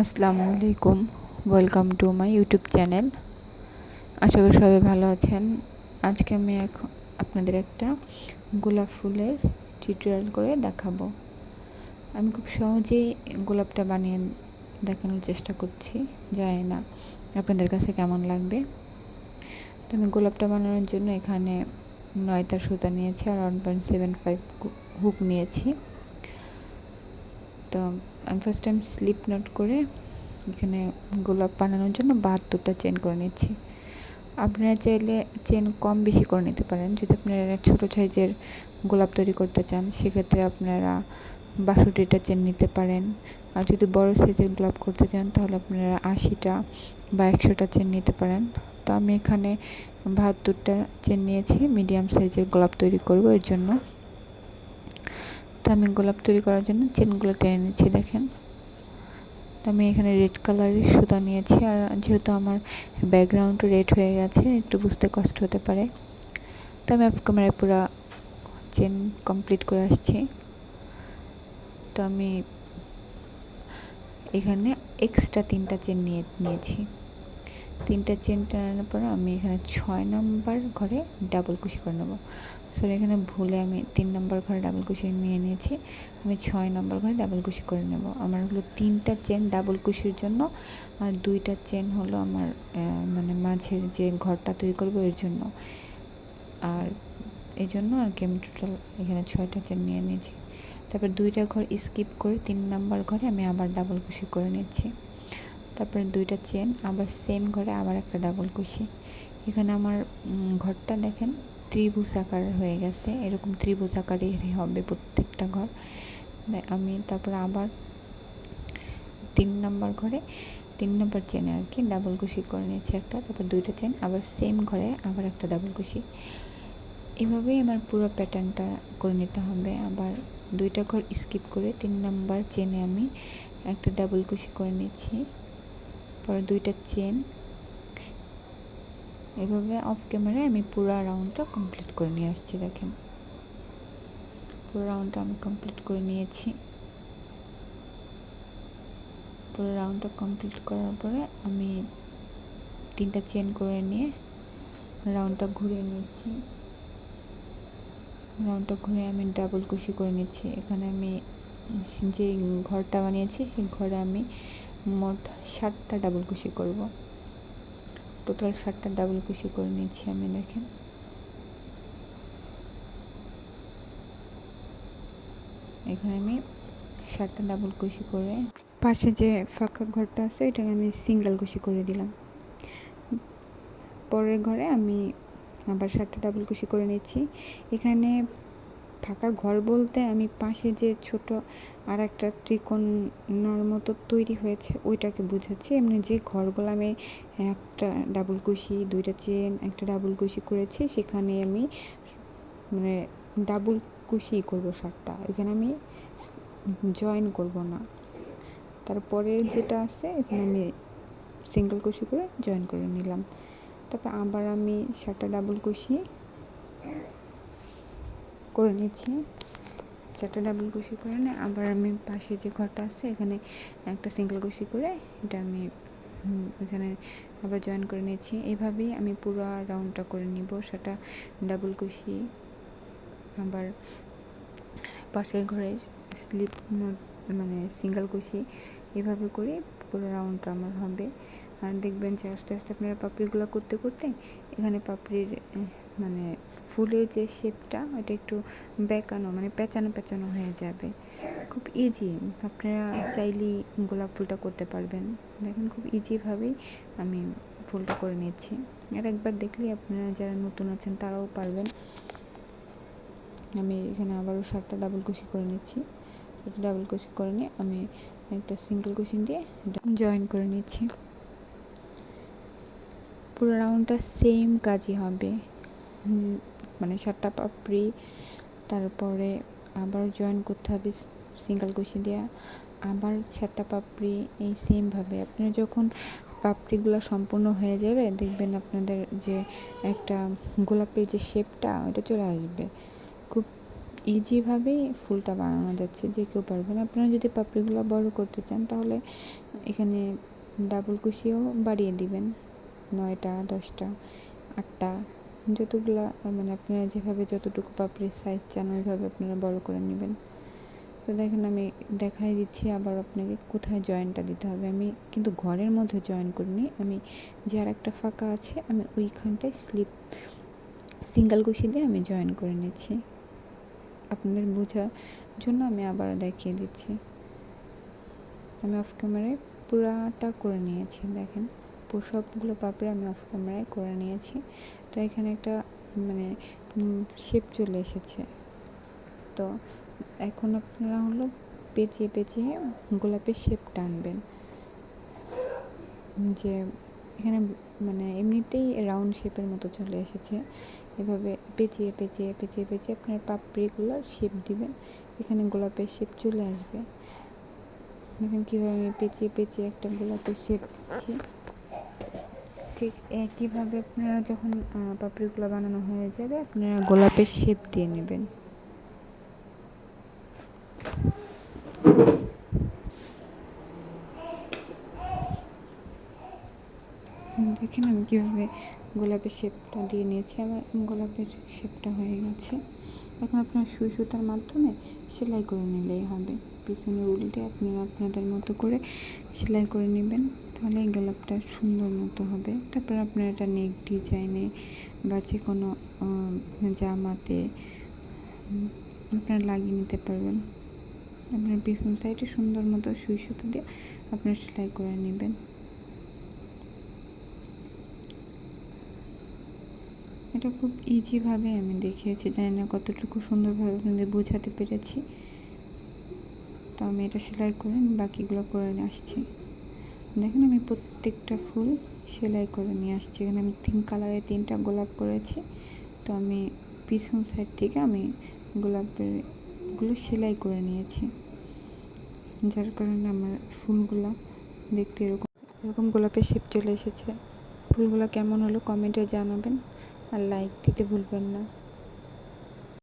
আসসালামু আলাইকুম, welcome to my YouTube channel. আশা করি সবাই ভালো আছেন। আজকে আমি আপনাদের একটা গোলাপ ফুলের টিউটোরিয়াল করে দেখাবো। আমি খুব সহজেই গোলাপটা বানিয়ে দেখানোর চেষ্টা করছি, জানি না আপনাদের কাছে কেমন লাগবে। তো আমি গোলাপটা বানানোর জন্য এখানে 9 সুতা নিয়েছি আর 1.75 হুক নিয়েছি। তো আমি ফার্স্ট টাইম স্লিপ নট করে এখানে গোলাপ বানানোর জন্য 72টা চেন করে নিচ্ছি। আপনারা চাইলে চেন কম বেশি করে নিতে পারেন। যদি আপনারা ছোটো সাইজের গোলাপ তৈরি করতে চান সেক্ষেত্রে আপনারা 62টা চেন নিতে পারেন। আর যদি বড় সাইজের গোলাপ করতে চান তাহলে আপনারা 80টা বা 100টা চেন নিতে পারেন। তো আমি এখানে 72টা চেন নিয়েছি, মিডিয়াম সাইজের গোলাপ তৈরি করব এর জন্য। তো আমি গোলাপ তৈরি করার জন্য চেনগুলো টেনে নিচ্ছি, দেখেন। তো আমি এখানে রেড কালারের সুতা নিয়েছি, আর যেহেতু আমার ব্যাকগ্রাউন্ড রেড হয়ে গেছে একটু বুঝতে কষ্ট হতে পারে। তো আমি অফ ক্যামেরায় পুরো চেন কমপ্লিট করে আসছি। তো আমি এখানে এক্সট্রা 3টা চেন নিয়েছি। 3টা চেন টানানোর পর আমি এখানে 6 নম্বর ঘরে ডাবল কুশি করে নেব। সরি, এখানে ভুলে আমি 3 নম্বর ঘরে ডাবল কুশি নিয়ে নিয়েছি। আমি 6 নম্বর ঘরে ডাবল কুশি করে নেব। আমার হলো 3টা চেন ডাবল কুশির জন্য, আর 2টা চেন হলো আমার মানে মাঝের যে ঘরটা তৈরি করবো এর জন্য। আর এই জন্য আর কি আমি টোটাল এখানে 6টা চেন নিয়ে নিয়েছি। তারপর 2টা ঘর স্কিপ করে 3 নম্বর ঘরে আমি আবার ডাবল কুশি করে নিচ্ছি। তারপরে 2টা চেন আবার সেম ঘরে আবার একটা ডাবল কুশি। এখানে আমার ঘরটা দেখেন ত্রিভুজ আকার হয়ে গেছে, এরকম ত্রিভুজ আকারই হবে প্রত্যেকটা ঘর। আমি তারপর আবার 3 নম্বর ঘরে 3 নম্বর চেনে আর কি ডাবল কুশি করে নিয়েছি একটা। তারপর 2টা চেন আবার সেম ঘরে আবার একটা ডাবল কুশি। এভাবেই আমার পুরো প্যাটার্নটা করে নিতে হবে। আবার 2টা ঘর স্কিপ করে 3 নম্বর চেনে আমি একটা ডাবল কুশি করে নিচ্ছি। পরে 2টা চেন, এভাবে অফ ক্যামেরায় আমি পুরো রাউন্ডটা কমপ্লিট করে নিয়ে আসছি, দেখেন। পুরো রাউন্ডটা আমি কমপ্লিট করে নিয়েছি। পুরো রাউন্ডটা কমপ্লিট করার পরে আমি 3টা চেন করে নিয়ে রাউন্ডটা ঘুরিয়ে নিচ্ছি। রাউন্ডটা ঘুরে আমি ডাবল কুশি করে নিচ্ছি। এখানে আমি যে ঘরটা বানিয়েছি সেই ঘরে আমি মোট 7টা ডাবল কুশি করব। টোটাল 7টা ডাবল কুশি করে নিচ্ছি আমি, দেখেন। এখানে আমি 7টা ডাবল কুশি করে পাশে যে ফাঁকা ঘরটা আছে এটাকে আমি সিঙ্গেল কুশি করে দিলাম। পরের ঘরে আমি আবার 7টা ডাবল কুশি করে নিচ্ছি। এখানে ফাঁকা ঘর বলতে আমি পাশে যে ছোট আর একটা ত্রিকোণার মতো তৈরি হয়েছে ওইটাকে বুঝাচ্ছি। এমনি যে ঘরগুলো আমি একটা ডাবল কুশি 2টা চেন একটা ডাবল কুশি করেছি সেখানে আমি মানে ডাবল কুশি করব 7টা। এখানে আমি জয়েন করব না। তারপরে যেটা আছে এখানে আমি সিঙ্গেল কুশি করে জয়েন করে নিলাম। তারপর আবার আমি 7টা ডাবল কুশি করে নিচ্ছি। 7টা ডাবল কুশি করে নিয়ে আবার আমি পাশে যে ঘরটা আছে এখানে একটা সিঙ্গেল কুশি করে এটা আমি এখানে আবার জয়েন করে নিয়েছি। এভাবেই আমি পুরো রাউন্ডটা করে নিব। 7টা ডাবল কুশি আবার পাশের ঘরে স্লিপ মানে সিঙ্গেল কুশি, এভাবে করে পুরো রাউন্ডটা আমার হবে। আর দেখবেন যে আস্তে আস্তে আপনারা পাপড়িগুলো করতে করতে এখানে পাপড়ির মানে ফুলের যে শেপটা ওটা একটু বেঁকানো মানে পেঁচানো পেঁচানো হয়ে যাবে। খুব ইজি, আপনারা চাইলেই গোলাপ ফুলটা করতে পারবেন। দেখেন খুব ইজিভাবেই আমি ফুলটা করে নিচ্ছি। আর একবার দেখলেই আপনারা যারা নতুন আছেন তারাও পারবেন। আমি এখানে আবারও 7টা ডাবল কুশি করে নিচ্ছি। 7টা ডাবল কুশি করে নিয়ে আমি একটা সিঙ্গেল কুশি দিয়ে জয়েন করে নিচ্ছি। পুরো রাউন্ডটা সেম কাজই হবে, মানে 7টা পাপড়ি তারপরে আবার জয়েন করতে হবে সিঙ্গেল কুশি দেওয়া, আবার 7টা পাপড়ি। এই সেমভাবে আপনারা যখন পাপড়িগুলো সম্পূর্ণ হয়ে যাবে দেখবেন আপনাদের যে একটা গোলাপের যে শেপটা ওটা চলে আসবে। খুব ইজিভাবেই ফুলটা বানানো যাচ্ছে, যে কেউ পারবেন। আপনারা যদি পাপড়িগুলো বড় করতে চান তাহলে এখানে ডাবল কুশিও বাড়িয়ে দিবেন, 9টা 10টা 8টা, যতগুলা মানে আপনারা যেভাবে যতটুকু পাপড়ির সাইজ চান ওইভাবে আপনারা বড় করে নেবেন। তো দেখেন আমি দেখাই দিচ্ছি আবার আপনাকে কোথায় জয়েনটা দিতে হবে। আমি কিন্তু ঘরের মধ্যে জয়েন করিনি, আমি যে আর একটা ফাঁকা আছে আমি ওইখানটায় সিঙ্গেল কুশি দিয়ে আমি জয়েন করে নিচ্ছি। আপনাদের বোঝার জন্য আমি আবার দেখিয়ে দিচ্ছি। আমি অফ ক্যামেরায় পুরাটা করে নিয়েছি, দেখেন সবগুলো পাপড়ি আমি অফ ক্যামেরায় করে নিয়েছি। তো এখানে একটা মানে শেপ চলে এসেছে। তো এখন আপনারা হলো পেঁচিয়ে পেঁচিয়ে গোলাপের শেপ টানবেন, যে এখানে মানে এমনিতেই রাউন্ড শেপের মতো চলে এসেছে। এভাবে পেঁচিয়ে পেঁচিয়ে পেঁচিয়ে পেঁচিয়ে আপনার পাপড়িগুলো শেপ দিবেন, এখানে গোলাপের শেপ চলে আসবে। দেখেন কীভাবে আমি পেঁচিয়ে পেঁচিয়ে একটা গোলাপের শেপ দিচ্ছি। ঠিক একইভাবে আপনারা যখন পাপড়িগুলো বানানো হয়ে যাবে আপনারা গোলাপের শেপ দিয়ে নেবেন। দেখেন আমি কীভাবে গোলাপের শেপটা দিয়ে নিয়েছি, আমার গোলাপের শেপটা হয়ে গেছে। এখন আপনার সুই সুতার মাধ্যমে সেলাই করে নিলেই হবে। পিছনে উল্টে আপনারা আপনাদের মতো করে সেলাই করে নেবেন, তাহলে এই গোলাপটা সুন্দর মতো হবে। তারপর আপনারা এটা নেক ডিজাইনে বা যে কোনো জামাতে আপনারা লাগিয়ে নিতে পারবেন। আপনার পিছন সাইডে সুন্দর মতো সুই সুতো দিয়ে আপনারা সেলাই করে নেবেন। এটা খুব ইজিভাবে আমি দেখিয়েছি, জানি না কতটুকু সুন্দরভাবে আপনাদের বোঝাতে পেরেছি। তো আমি এটা সেলাই করে বাকিগুলো করে নিয়ে আসছি। দেখেন আমি প্রত্যেকটা ফুল সেলাই করে নিয়ে আসছি। এখানে আমি 3 কালারে 3টা গোলাপ করেছি। তো আমি পিছন সাইড থেকে আমি গোলাপেরগুলো সেলাই করে নিয়েছি, যার কারণে আমার ফুলগুলো দেখতে এরকম গোলাপের শেপ চলে এসেছে। ফুলগুলো কেমন হলো কমেন্টে জানাবেন, আর লাইক দিতে ভুলবেন না।